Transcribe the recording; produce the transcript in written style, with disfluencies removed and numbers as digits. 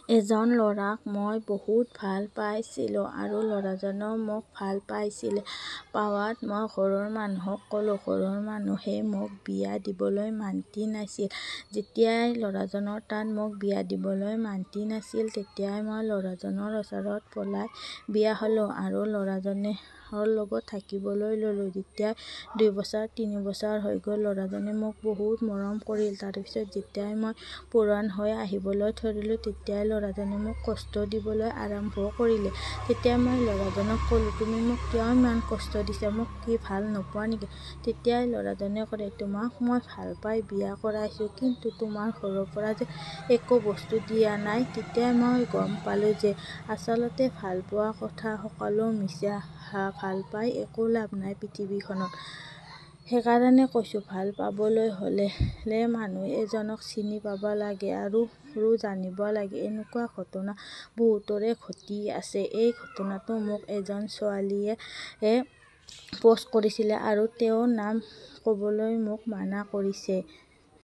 এজন ল'ৰাক মই বহুত ভাল পাইছিলোঁ আৰু ল'ৰাজনেও মোক ভাল পাইছিল। পাৱাত মই ঘৰৰ মানুহক ক'লোঁ। ঘৰৰ মানুহে মোক বিয়া দিবলৈ মান্তি নাছিল। যেতিয়াই ল'ৰাজনৰ তাত মোক বিয়া দিবলৈ মান্তি নাছিল, তেতিয়াই মই ল'ৰাজনৰ ওচৰত পলাই বিয়া হ'লোঁ আৰু ল'ৰাজনৰ লগত থাকিবলৈ ল'লোঁ। যেতিয়া 2 বছৰ 3 বছৰ হৈ গ'ল, ল'ৰাজনে মোক বহুত মৰম কৰিল। তাৰপিছত যেতিয়াই মই পঢ়ুৱান হৈ আহিবলৈ ধৰিলোঁ, তেতিয়াই ল'ৰাজনে মোক কষ্ট দিবলৈ আৰম্ভ কৰিলে। তেতিয়া মই ল'ৰাজনক ক'লোঁ, তুমি মোক কিয় ইমান কষ্ট দিছা? মোক কি ভাল নোপোৱা নেকি? তেতিয়াই ল'ৰাজনে ক'লে, তোমাক মই ভাল পাই বিয়া কৰাইছোঁ, কিন্তু তোমাৰ ঘৰৰ পৰা যে একো বস্তু দিয়া নাই। তেতিয়াই মই গম পালোঁ যে আচলতে ভাল পোৱা কথা সকলো মিছা। ভাল পাই একো লাভ নাই পৃথিৱীখনত। সেইকাৰণে কৈছোঁ, ভাল পাবলৈ হ'লে মানুহ এজনক চিনি পাব লাগে আৰু জানিব লাগে। এনেকুৱা ঘটনা বহুতৰে ঘটি আছে। এই ঘটনাটো মোক এজন ছোৱালীয়ে পষ্ট কৰিছিলে আৰু তেওঁৰ নাম ক'বলৈ মোক মানা কৰিছে।